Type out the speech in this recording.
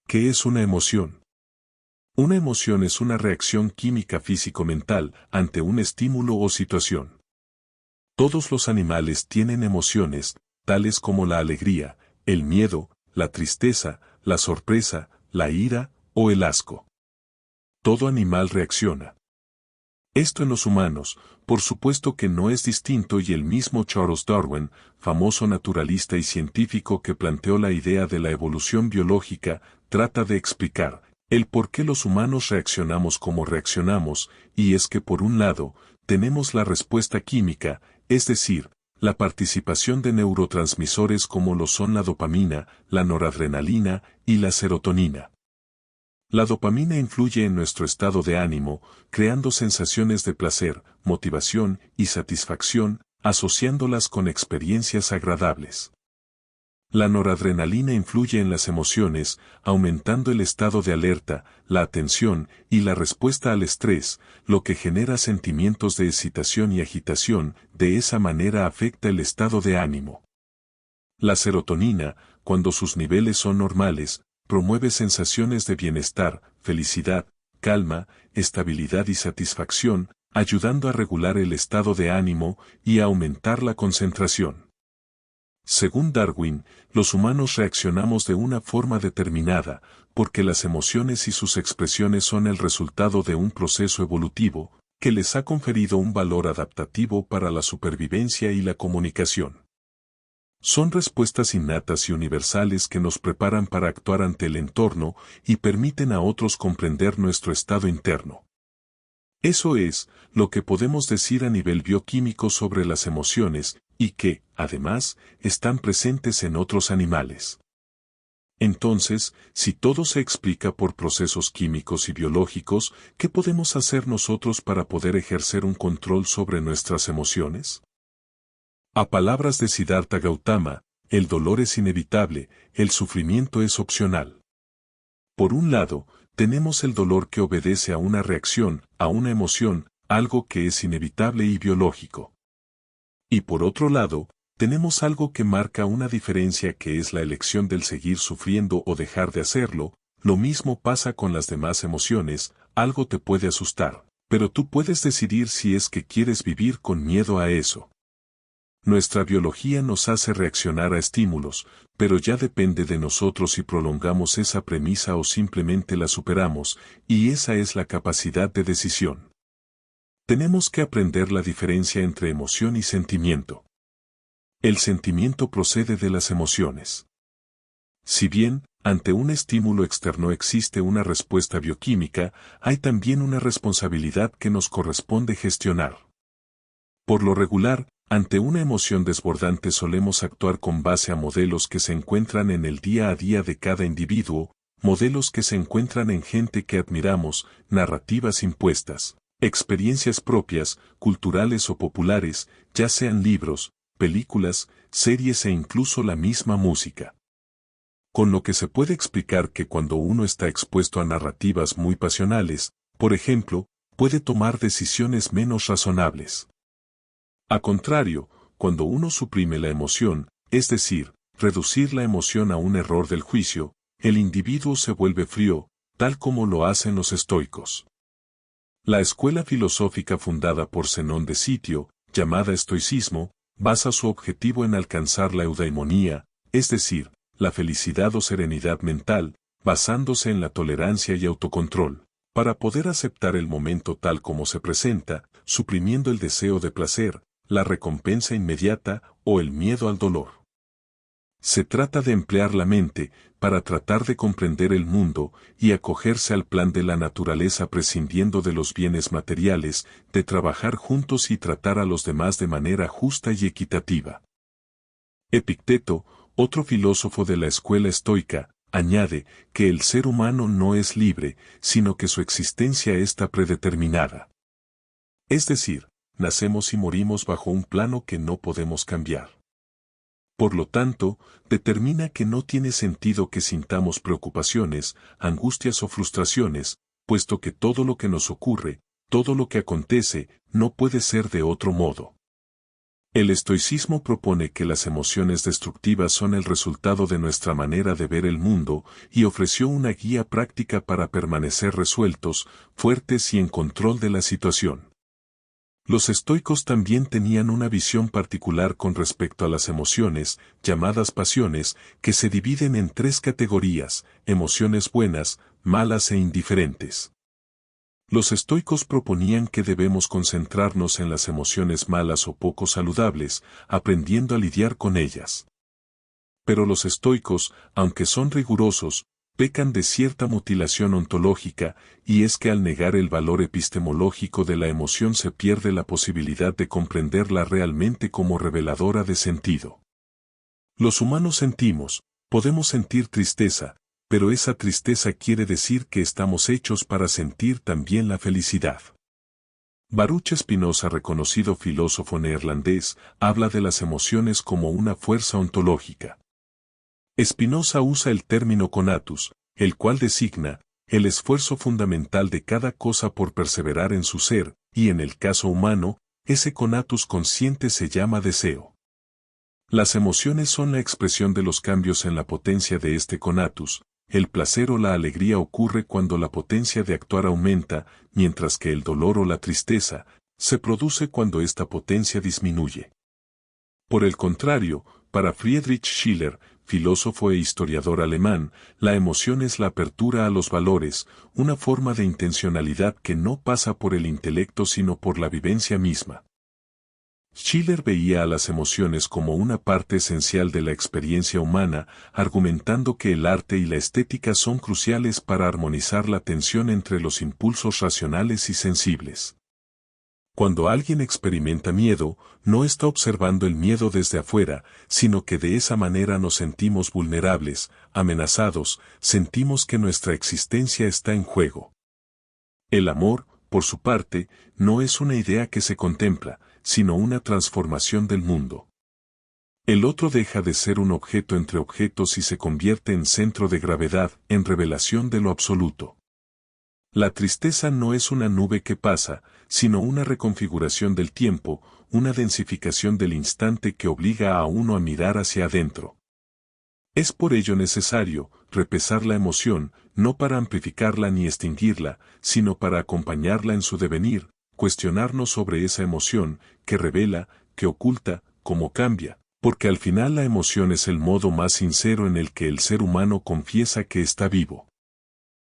¿Qué es una emoción? Una emoción es una reacción química físico-mental ante un estímulo o situación. Todos los animales tienen emociones, tales como la alegría, el miedo, la tristeza, la sorpresa, la ira o el asco. Todo animal reacciona. Esto en los humanos, por supuesto que no es distinto, y el mismo Charles Darwin, famoso naturalista y científico que planteó la idea de la evolución biológica, trata de explicar el por qué los humanos reaccionamos como reaccionamos, y es que por un lado, tenemos la respuesta química, es decir, la participación de neurotransmisores como lo son la dopamina, la noradrenalina y la serotonina. La dopamina influye en nuestro estado de ánimo, creando sensaciones de placer, motivación y satisfacción, asociándolas con experiencias agradables. La noradrenalina influye en las emociones, aumentando el estado de alerta, la atención y la respuesta al estrés, lo que genera sentimientos de excitación y agitación. De esa manera afecta el estado de ánimo. La serotonina, cuando sus niveles son normales, promueve sensaciones de bienestar, felicidad, calma, estabilidad y satisfacción, ayudando a regular el estado de ánimo y a aumentar la concentración. Según Darwin, los humanos reaccionamos de una forma determinada, porque las emociones y sus expresiones son el resultado de un proceso evolutivo, que les ha conferido un valor adaptativo para la supervivencia y la comunicación. Son respuestas innatas y universales que nos preparan para actuar ante el entorno y permiten a otros comprender nuestro estado interno. Eso es lo que podemos decir a nivel bioquímico sobre las emociones, y que, además, están presentes en otros animales. Entonces, si todo se explica por procesos químicos y biológicos, ¿qué podemos hacer nosotros para poder ejercer un control sobre nuestras emociones? A palabras de Siddhartha Gautama, el dolor es inevitable, el sufrimiento es opcional. Por un lado, tenemos el dolor que obedece a una reacción, a una emoción, algo que es inevitable y biológico. Y por otro lado, tenemos algo que marca una diferencia, que es la elección del seguir sufriendo o dejar de hacerlo. Lo mismo pasa con las demás emociones, algo te puede asustar, pero tú puedes decidir si es que quieres vivir con miedo a eso. Nuestra biología nos hace reaccionar a estímulos, pero ya depende de nosotros si prolongamos esa premisa o simplemente la superamos, y esa es la capacidad de decisión. Tenemos que aprender la diferencia entre emoción y sentimiento. El sentimiento procede de las emociones. Si bien, ante un estímulo externo existe una respuesta bioquímica, hay también una responsabilidad que nos corresponde gestionar. Por lo regular, ante una emoción desbordante solemos actuar con base a modelos que se encuentran en el día a día de cada individuo, modelos que se encuentran en gente que admiramos, narrativas impuestas, experiencias propias, culturales o populares, ya sean libros, películas, series e incluso la misma música. Con lo que se puede explicar que cuando uno está expuesto a narrativas muy pasionales, por ejemplo, puede tomar decisiones menos razonables. A contrario, cuando uno suprime la emoción, es decir, reducir la emoción a un error del juicio, el individuo se vuelve frío, tal como lo hacen los estoicos. La escuela filosófica fundada por Zenón de Sitio, llamada estoicismo, basa su objetivo en alcanzar la eudaimonía, es decir, la felicidad o serenidad mental, basándose en la tolerancia y autocontrol, para poder aceptar el momento tal como se presenta, suprimiendo el deseo de placer, la recompensa inmediata o el miedo al dolor. Se trata de emplear la mente para tratar de comprender el mundo y acogerse al plan de la naturaleza, prescindiendo de los bienes materiales, de trabajar juntos y tratar a los demás de manera justa y equitativa. Epicteto, otro filósofo de la escuela estoica, añade que el ser humano no es libre, sino que su existencia está predeterminada. Es decir, nacemos y morimos bajo un plano que no podemos cambiar. Por lo tanto, determina que no tiene sentido que sintamos preocupaciones, angustias o frustraciones, puesto que todo lo que nos ocurre, todo lo que acontece, no puede ser de otro modo. El estoicismo propone que las emociones destructivas son el resultado de nuestra manera de ver el mundo y ofreció una guía práctica para permanecer resueltos, fuertes y en control de la situación. Los estoicos también tenían una visión particular con respecto a las emociones, llamadas pasiones, que se dividen en tres categorías: emociones buenas, malas e indiferentes. Los estoicos proponían que debemos concentrarnos en las emociones malas o poco saludables, aprendiendo a lidiar con ellas. Pero los estoicos, aunque son rigurosos, pecan de cierta mutilación ontológica, y es que al negar el valor epistemológico de la emoción se pierde la posibilidad de comprenderla realmente como reveladora de sentido. Los humanos sentimos, podemos sentir tristeza, pero esa tristeza quiere decir que estamos hechos para sentir también la felicidad. Baruch Spinoza, reconocido filósofo neerlandés, habla de las emociones como una fuerza ontológica. Spinoza usa el término conatus, el cual designa el esfuerzo fundamental de cada cosa por perseverar en su ser, y en el caso humano, ese conatus consciente se llama deseo. Las emociones son la expresión de los cambios en la potencia de este conatus. El placer o la alegría ocurre cuando la potencia de actuar aumenta, mientras que el dolor o la tristeza se produce cuando esta potencia disminuye. Por el contrario, para Friedrich Schiller, filósofo e historiador alemán, la emoción es la apertura a los valores, una forma de intencionalidad que no pasa por el intelecto sino por la vivencia misma. Schiller veía a las emociones como una parte esencial de la experiencia humana, argumentando que el arte y la estética son cruciales para armonizar la tensión entre los impulsos racionales y sensibles. Cuando alguien experimenta miedo, no está observando el miedo desde afuera, sino que de esa manera nos sentimos vulnerables, amenazados, sentimos que nuestra existencia está en juego. El amor, por su parte, no es una idea que se contempla, sino una transformación del mundo. El otro deja de ser un objeto entre objetos y se convierte en centro de gravedad, en revelación de lo absoluto. La tristeza no es una nube que pasa, sino una reconfiguración del tiempo, una densificación del instante que obliga a uno a mirar hacia adentro. Es por ello necesario repesar la emoción, no para amplificarla ni extinguirla, sino para acompañarla en su devenir, cuestionarnos sobre esa emoción, que revela, que oculta, cómo cambia, porque al final la emoción es el modo más sincero en el que el ser humano confiesa que está vivo.